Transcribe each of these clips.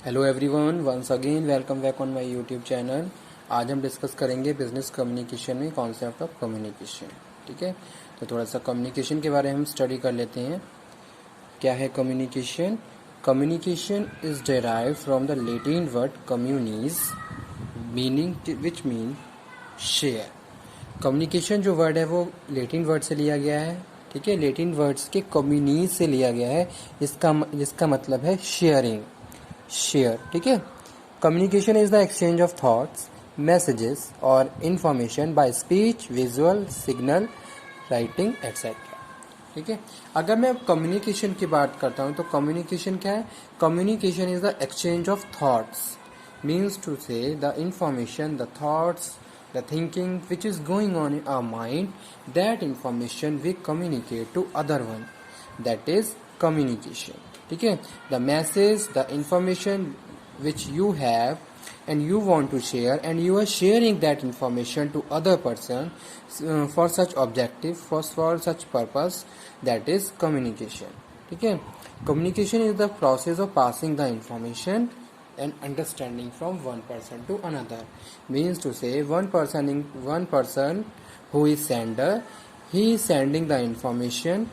Hello everyone, once again welcome back on my YouTube channel. आज हम discuss करेंगे business communication में concept of communication. ठीक है, तो थोड़ा सा कम्युनिकेशन के बारे में हम स्टडी कर लेते हैं। क्या है communication? Communication is derived from the Latin word communis, meaning which mean share. Communication जो वर्ड है वो लैटिन वर्ड से लिया गया है। ठीक है, लैटिन वर्ड्स के कम्युनिस से लिया गया है। इसका मतलब है शेयरिंग, शेयर। ठीक है, communication is the exchange of thoughts, messages और information by speech, visual, signal, writing etcetera. ठीक है, अगर मैं कम्युनिकेशन की बात करता हूँ तो कम्युनिकेशन क्या है? Communication is the exchange of thoughts, means to say the information, the thoughts, the thinking which is going on in our mind, that information we communicate to other one, that is communication. ठीक है, the message, the information which you have and you want to share and you are sharing that information to other person for such objective, for such purpose, that is communication. ठीक है, communication is the process of passing the information and understanding from one person to another, means to say one person who is sender, he is sending the information,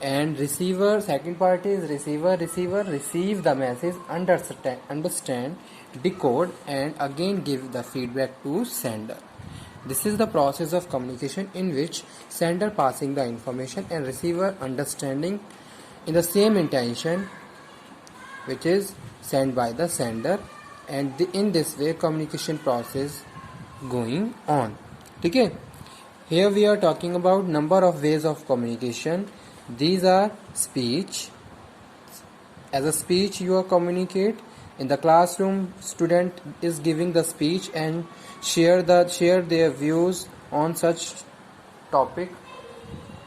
and receiver, second party is receiver receive the message, understand, decode and again give the feedback to sender. This is the process of communication in which sender passing the information and receiver understanding in the same intention which is sent by the sender, and in this way communication process going on. ठीक है, here we are talking about number of ways of communication. These are speech. As a speech you are communicate in the classroom, student is giving the speech and share their views on such topic.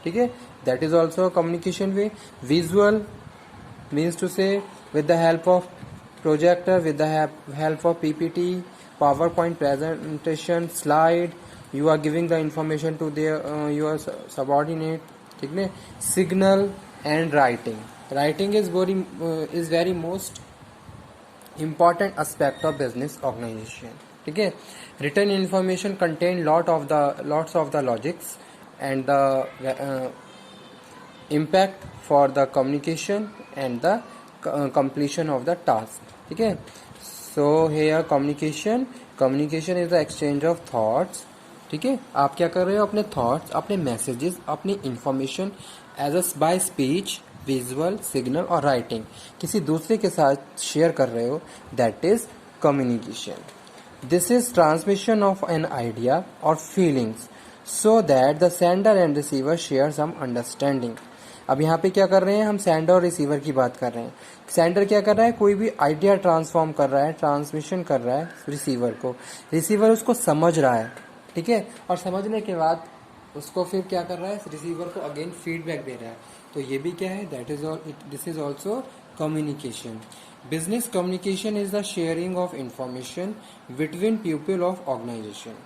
ठीक है, that is also a communication way. Visual means to say with the help of projector, with the help of PPT, PowerPoint presentation, slide, you are giving the information to their your subordinate. ठीक है, signal and writing is very most important aspect of business organization. ठीक है, written information contain lots of the logics and the impact for the communication and the completion of the task. ठीक है, so here communication is the exchange of thoughts. ठीक है, आप क्या कर रहे हो? अपने थॉट्स, अपने मैसेजेस, अपनी information as a by speech, visual, signal और राइटिंग किसी दूसरे के साथ शेयर कर रहे हो, that is communication. This is transmission of an idea और feelings so that the sender and receiver share some understanding. अब यहाँ पे क्या कर रहे हैं हम? सेंडर और रिसीवर की बात कर रहे हैं. सेंडर क्या कर रहा है? कोई भी आइडिया ट्रांसफॉर्म कर रहा है, ट्रांसमिशन कर रहा है रिसीवर को. रिसीवर उसको समझ रहा है. ठीक है, और समझने के बाद उसको फिर क्या कर रहा है? रिसीवर को अगेन फीडबैक दे रहा है. तो ये भी क्या है? That is all, this is also communication. Business communication is the sharing of information between people of organization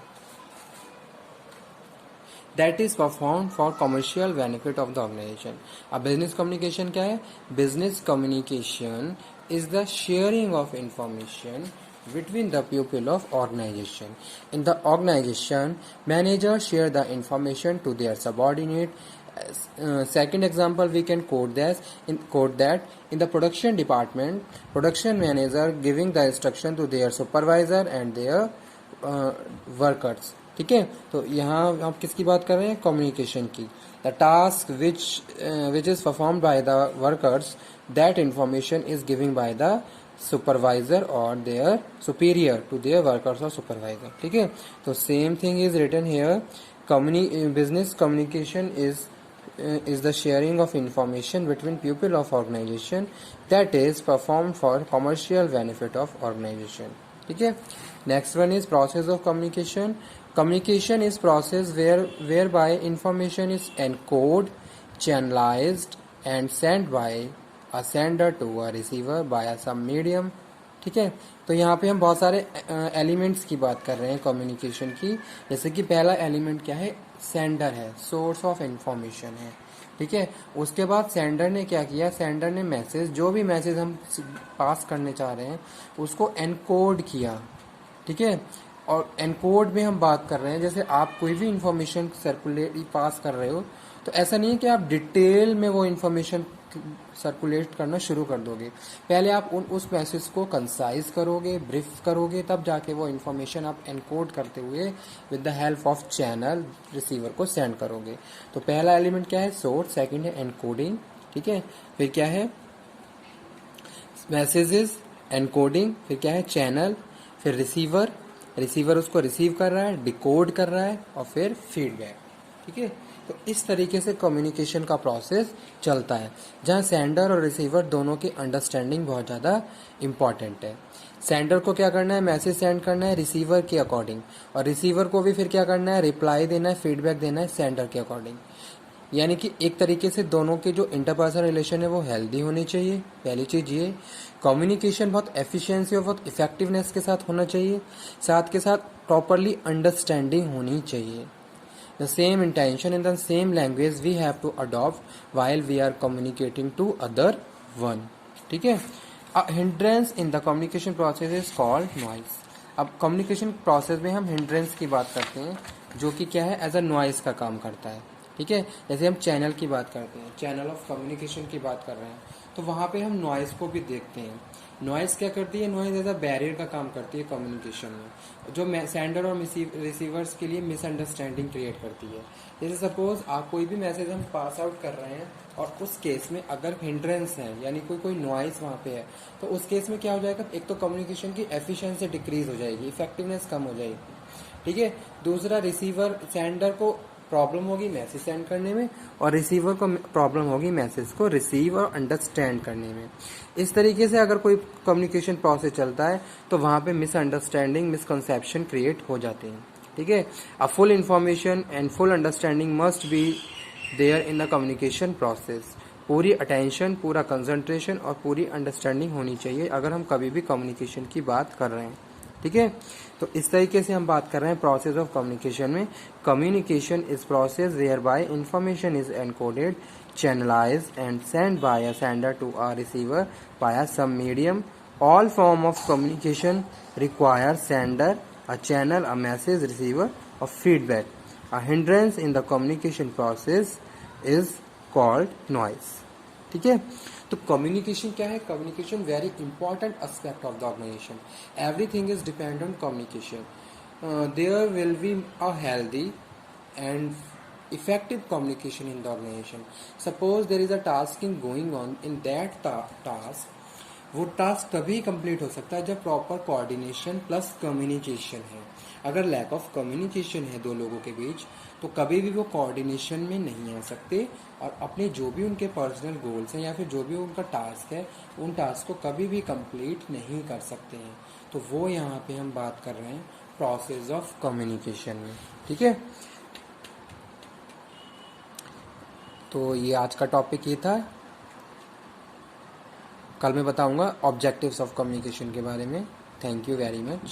that is performed for commercial benefit of the organization. अब business communication क्या है? Business communication is the sharing of information between the people of organization. In the organization, managers share the information to their subordinate. Second example we can quote that in the production department, production manager giving the instruction to their supervisor and their workers. ठीक है, तो यहाँ हम किसकी बात कर रहे हैं? कम्युनिकेशन की. The task which is performed by the workers, that information is giving by the supervisor और their superior to their workers और सुपरवाइजर. ठीक है, तो same thing is written here. Business communication is the sharing of information between people of organization that is performed for commercial benefit of organization. ठीक है, next one is process of communication. Communication is process whereby information is encoded, channelized and sent by a sender to a receiver by some medium. ठीक है, तो यहाँ पे हम बहुत सारे एलिमेंट्स की बात कर रहे हैं कम्युनिकेशन की. जैसे कि पहला एलिमेंट क्या है? सेंडर है, सोर्स ऑफ इंफॉर्मेशन है. ठीक है। उसके बाद सेंडर ने क्या किया, सेंडर ने मैसेज, जो भी मैसेज हम पास करने चाह रहे हैं उसको एनकोड किया। ठीक है। और एनकोड में हम बात कर रहे हैं, जैसे आप कोई भी इंफॉर्मेशन सर्कुलेट पास कर रहे हो तो ऐसा नहीं है कि आप डिटेल में वो इंफॉर्मेशन सर्कुलेट करना शुरू कर दोगे। पहले आप उस मैसेज को कंसाइज करोगे, ब्रीफ करोगे, तब जाके वो इंफॉर्मेशन आप एनकोड करते हुए with the help of channel receiver को सेंड करोगे। तो पहला एलिमेंट क्या है, सोर्स, सेकंड है एनकोडिंग। ठीक है। फिर क्या है, मैसेजेस, एनकोडिंग, फिर क्या है, चैनल, फिर रिसीवर, रिसीवर उसको रिसीव कर रहा है, डिकोड कर रहा है, और फिर फीडबैक। ठीक है। तो इस तरीके से कम्युनिकेशन का प्रोसेस चलता है, जहां सेंडर और रिसीवर दोनों की अंडरस्टैंडिंग बहुत ज़्यादा इम्पॉर्टेंट है। सेंडर को क्या करना है, मैसेज सेंड करना है रिसीवर के अकॉर्डिंग, और रिसीवर को भी फिर क्या करना है, रिप्लाई देना है, फीडबैक देना है सेंडर के अकॉर्डिंग। यानी कि एक तरीके से दोनों के जो इंटरपर्सनल रिलेशन है वो हेल्दी होनी चाहिए। पहली चीज ये, कम्युनिकेशन बहुत एफिशिएंसी और बहुत इफेक्टिवनेस के साथ होना चाहिए, साथ के साथ प्रॉपरली अंडरस्टैंडिंग होनी चाहिए। The same intention in the same language we have to adopt while we are communicating to other one. ठीक है। Hindrance in the communication process is called noise. अब कम्युनिकेशन प्रोसेस में हम हिंड्रेंस की बात करते हैं, जो कि क्या है, एज अ नॉइस का काम करता है। ठीक है। जैसे हम चैनल की बात करते हैं, चैनल ऑफ कम्युनिकेशन की बात कर रहे हैं, तो वहाँ पे हम नॉइस को भी देखते हैं। नॉइस क्या करती है, नॉइस एज अ बैरियर का काम करती है कम्युनिकेशन में, जो सेंडर और रिसीवर्स के लिए मिसअंडरस्टैंडिंग क्रिएट करती है। जैसे सपोज आप कोई भी मैसेज हम पास आउट कर रहे हैं और उस केस में अगर हिंड्रेंस है, यानी कोई नॉइस वहाँ पे है, तो उस केस में क्या हो जाएगा, एक तो कम्युनिकेशन की एफिशिएंसी डिक्रीज हो जाएगी, इफेक्टिवनेस कम हो जाएगी। ठीक है। दूसरा, रिसीवर सेंडर को प्रॉब्लम होगी मैसेज सेंड करने में, और रिसीवर को प्रॉब्लम होगी मैसेज को रिसीव और अंडरस्टैंड करने में। इस तरीके से अगर कोई कम्युनिकेशन प्रोसेस चलता है तो वहाँ पे मिसअंडरस्टैंडिंग, मिसकंसेप्शन क्रिएट हो जाते हैं। ठीक है। A full information and full understanding must be there in the communication process. पूरी अटेंशन, पूरा कंसंट्रेशन और पूरी अंडरस्टैंडिंग होनी चाहिए अगर हम कभी भी कम्युनिकेशन की बात कर रहे हैं। ठीक है। तो इस तरीके से हम बात कर रहे हैं प्रोसेस ऑफ कम्युनिकेशन में। Communication is process where by information is encoded, channelized and sent by a sender to a receiver via some medium. All form of communication require sender, a channel, a message receiver, or feedback. A hindrance in the communication process is called noise. ठीक है। तो communication क्या है, communication very important aspect of the organisation. Everything is depend on communication. There will be a healthy and effective communication in the organization. Suppose there is a tasking going on in that task, वो task तभी complete हो सकता है जब proper coordination plus communication है। अगर lack of communication है दो लोगों के बीच तो कभी भी वो कोऑर्डिनेशन में नहीं आ सकते, और अपने जो भी उनके पर्सनल गोल्स हैं या फिर जो भी उनका टास्क है उन टास्क को कभी भी कंप्लीट नहीं कर सकते हैं। तो वो यहाँ पे हम बात कर रहे हैं प्रोसेस ऑफ कम्युनिकेशन में। ठीक है। तो ये आज का टॉपिक ये था। कल मैं बताऊंगा ऑब्जेक्टिव्स ऑफ कम्युनिकेशन के बारे में। Thank you very much.